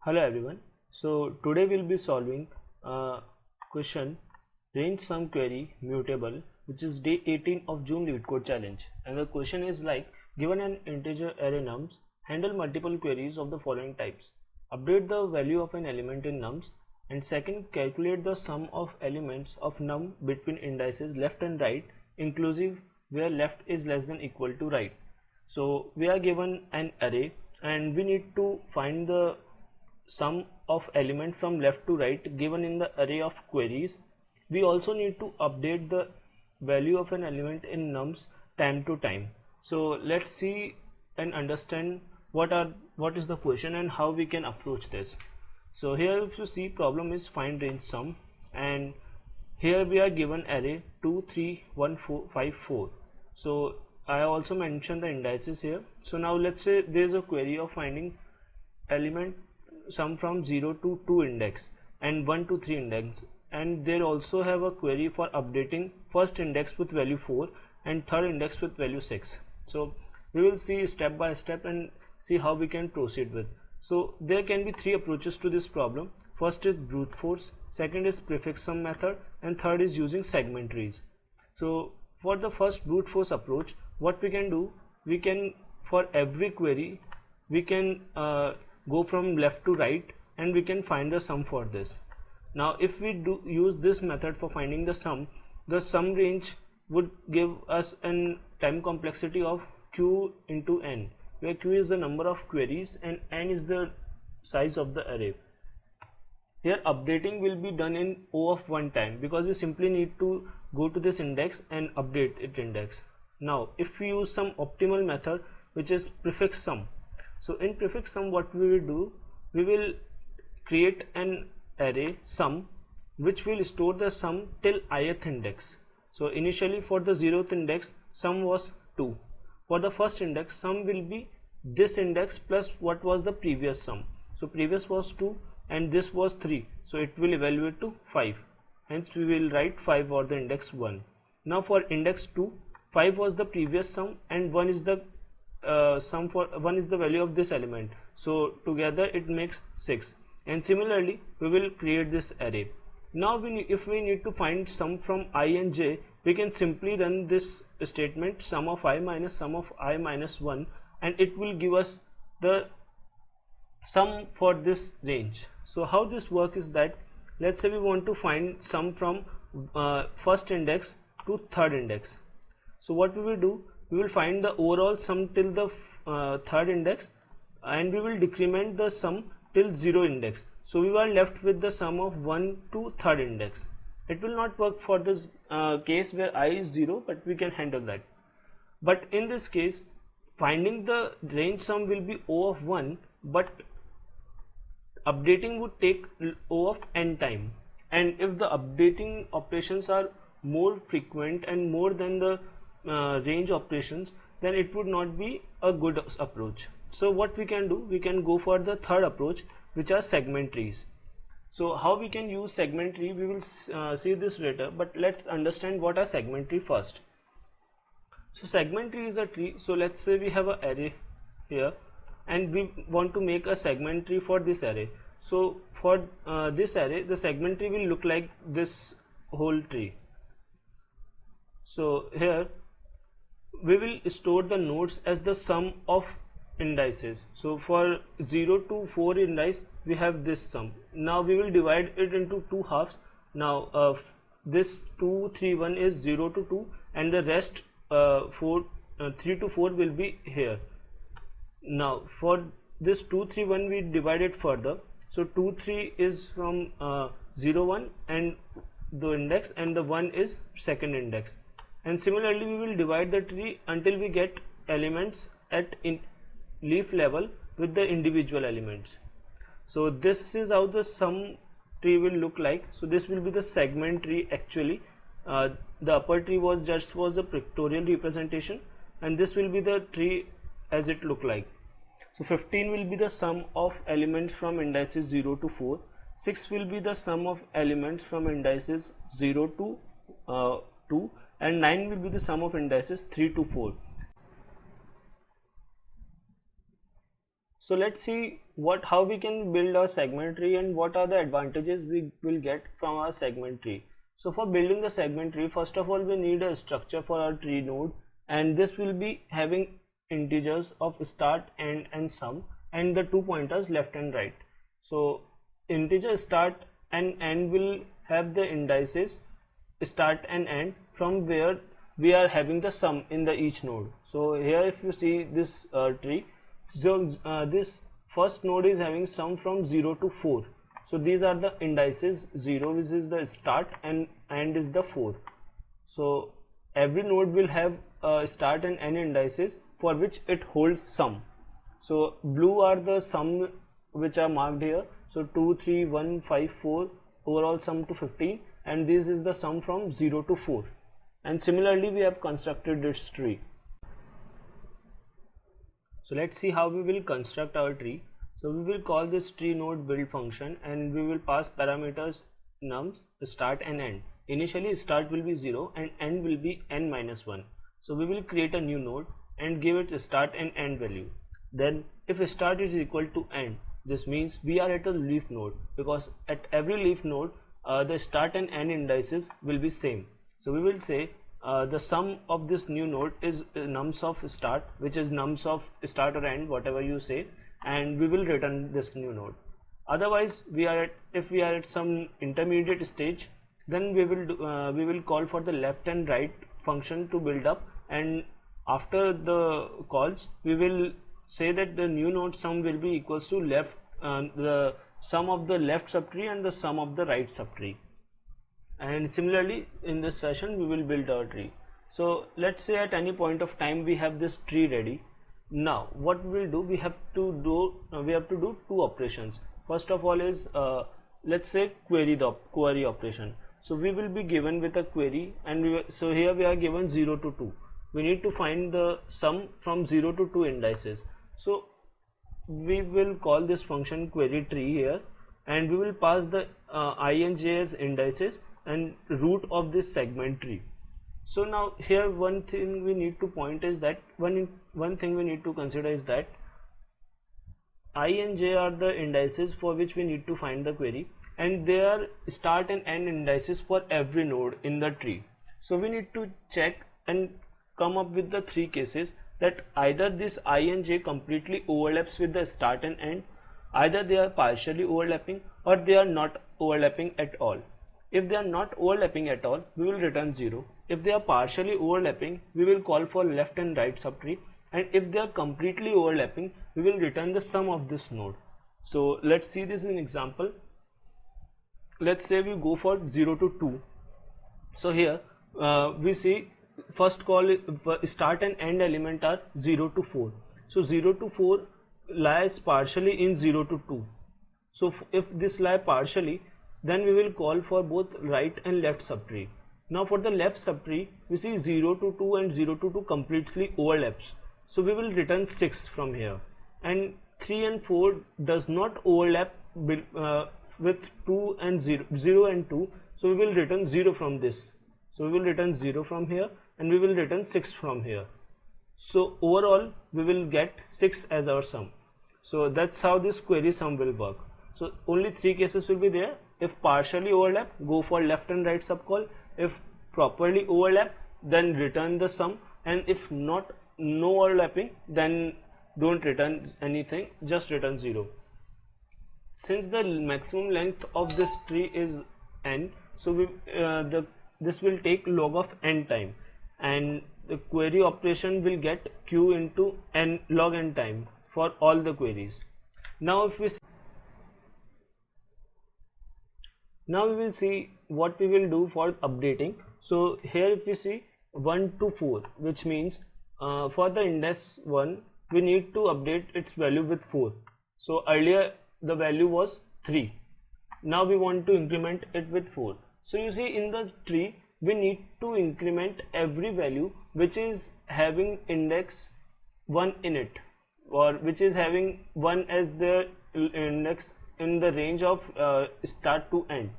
Hello everyone. So today we'll be solving a question range sum query mutable, which is day 18 of June LeetCode challenge. And the question is like, given an integer array nums, handle multiple queries of the following types. Update the value of an element in nums, and second, calculate the sum of elements of num between indices left and right, inclusive where left is less than equal to right. So we are given an array and we need to find the sum of element from left to right given in the array of queries. We also need to update the value of an element in nums time to time. So let's see and understand what is the question and how we can approach this. So here if you see, problem is find range sum, and here we are given array 2 3 1 4 5 4. So I also mentioned the indices here. So now let's say there is a query of finding element sum from 0 to 2 index and 1 to 3 index, and they also have a query for updating first index with value 4 and third index with value 6. So we will see step by step and see how we can proceed with. So there can be three approaches to this problem. First is brute force, second is prefix sum method, and third is using segment trees. So for the first brute force approach, what we can do, we can, for every query, we can go from left to right and we can find the sum for this. Now if we do use this method for finding the sum range would give us an time complexity of q into n, where q is the number of queries and n is the size of the array. Here updating will be done in O of one time, because we simply need to go to this index and update it index. Now if we use some optimal method, which is prefix sum. So in prefix sum, what we will do, we will create an array sum which will store the sum till ith index. So initially for the 0th index sum was 2. For the first index sum will be this index plus what was the previous sum. So previous was 2 and this was 3, so it will evaluate to 5. Hence we will write 5 for the index 1. Now for index 2, 5 was the previous sum and 1 is the sum for 1 is the value of this element, so together it makes 6. And similarly we will create this array. Now if we need to find sum from I and j, we can simply run this statement sum of I minus sum of I minus 1, and it will give us the sum for this range. So how this works is that, let's say we want to find sum from first index to third index. So what we will do, we will find the overall sum till the third index, and we will decrement the sum till 0 index. So we are left with the sum of 1 to third index. It will not work for this case where I is 0, but we can handle that. But in this case, finding the range sum will be O of 1, but updating would take O of n time. And if the updating operations are more frequent and more than the range operations, then it would not be a good approach. So what we can do, we can go for the third approach, which are segment trees. So how we can use segment tree, we will see this later, but let's understand what are segment tree first. So segment tree is a tree. So let's say we have an array here and we want to make a segment tree for this array. So for this array, the segment tree will look like this whole tree. So here we will store the nodes as the sum of indices. So for 0 to 4 indices we have this sum. Now we will divide it into two halves. Now this 2 3 1 is 0 to 2, and the rest 3 to 4 will be here. Now for this 2 3 1 we divide it further. So 2 3 is from 0 1 and the index, and the 1 is second index. And similarly we will divide the tree until we get elements at leaf level with the individual elements. So this is how the sum tree will look like. So this will be the segment tree actually. The upper tree was a pictorial representation, and this will be the tree as it look like. So 15 will be the sum of elements from indices 0 to 4. 6 will be the sum of elements from indices 0 to 2, and 9 will be the sum of indices 3 to 4. So let's see how we can build our segment tree and what are the advantages we will get from our segment tree. So for building the segment tree, first of all we need a structure for our tree node, and this will be having integers of start, end and sum, and the 2 pointers left and right. So integer start and end will have the indices start and end from where we are having the sum in the each node. So here if you see this tree, so this first node is having sum from 0 to 4. So these are the indices. 0 which is the start and end is the 4. So every node will have start and end indices for which it holds sum. So blue are the sum which are marked here. So 2, 3, 1, 5, 4, overall sum to 15, and this is the sum from 0 to 4. And similarly we have constructed this tree. So let's see how we will construct our tree. So we will call this tree node build function, and we will pass parameters nums start and end. Initially start will be 0 and end will be n minus 1. So we will create a new node and give it a start and end value. Then if start is equal to end, this means we are at a leaf node, because at every leaf node the start and end indices will be same. So we will say the sum of this new node is nums of start, which is nums of start or end, whatever you say, and we will return this new node. Otherwise if we are at some intermediate stage, then we will call for the left and right function to build up, and after the calls we will say that the new node sum will be equals to the sum of the left subtree and the sum of the right subtree. And similarly in this fashion we will build our tree. So let's say at any point of time we have this tree ready. Now what we will do, we have to do two operations. First of all is let's say query operation. So we will be given with a query, and so here we are given 0 to 2. We need to find the sum from 0 to 2 indices. So we will call this function query tree here, and we will pass the ij as indices and root of this segment tree. So now here one thing we need to point is that one thing we need to consider is that I and j are the indices for which we need to find the query, and they are start and end indices for every node in the tree. So we need to check and come up with the three cases that either this I and j completely overlaps with the start and end, either they are partially overlapping, or they are not overlapping at all. If they are not overlapping at all, we will return 0. If they are partially overlapping, we will call for left and right subtree, and if they are completely overlapping, we will return the sum of this node. So let's see this in example. Let's say we go for 0 to 2. So here we see first call start and end element are 0 to 4. So 0 to 4 lies partially in 0 to 2. So if this lie partially, then we will call for both right and left subtree. Now for the left subtree, we see 0 to 2 and 0 to 2 completely overlaps. So we will return 6 from here. And 3 and 4 does not overlap with 2 and 0 and 2. So we will return 0 from this. So we will return 0 from here, and we will return 6 from here. So overall we will get 6 as our sum. So that's how this query sum will work. So only three cases will be there. If partially overlap, go for left and right subcall. If properly overlap, then return the sum, and if no overlapping, then don't return anything, just return 0. Since the maximum length of this tree is n, so this will take log of n time, and the query operation will get q into n log n time for all the queries. Now we will see what we will do for updating. So here if we see 1 to 4, which means for the index 1 we need to update its value with 4. So earlier the value was 3. Now we want to increment it with 4. So you see in the tree we need to increment every value which is having index 1 in it, or which is having 1 as the index in the range of start to end.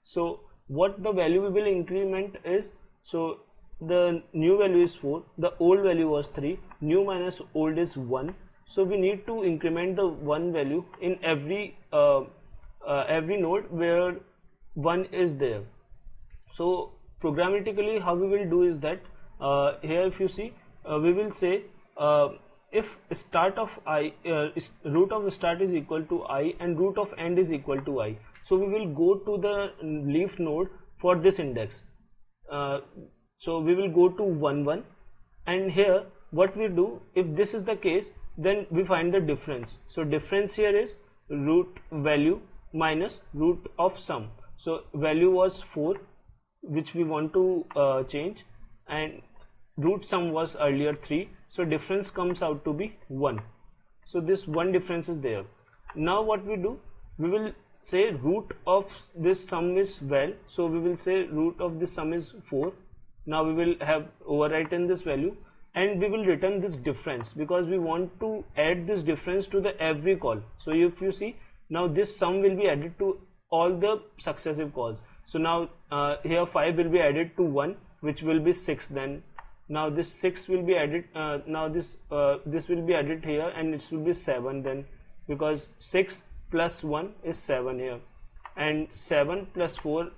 So what the value we will increment is, so the new value is 4, the old value was 3, new minus old is 1, so we need to increment the 1 value in every node where 1 is there. So programmatically how we will do is that here if you see we will say if start of I root of start is equal to I and root of end is equal to I, so we will go to the leaf node for this index. So we will go to 1 1, and here what we do, if this is the case, then we find the difference. So difference here is root value minus root of sum. So value was 4 which we want to change, and root sum was earlier 3, so difference comes out to be 1. So this one difference is there. Now what we do, we will say root of this sum is 12, so we will say root of this sum is 4. Now we will have overwritten this value and we will return this difference because we want to add this difference to the every call. So if you see, now this sum will be added to all the successive calls. So now here 5 will be added to 1, which will be 6 then. Now this 6 will be added, now this will be added here, and it will be 7 then, because 6 plus 1 is 7 here, and 7 plus 4,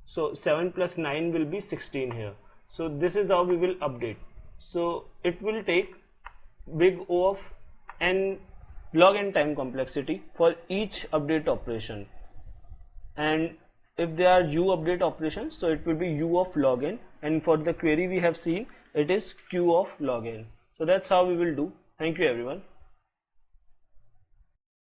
so 7 plus 9 will be 16 here. So this is how we will update. So it will take big O of n log n time complexity for each update operation, and if they are U update operations, so it will be U of log n, and for the query we have seen, it is Q of log n. So that's how we will do. Thank you everyone.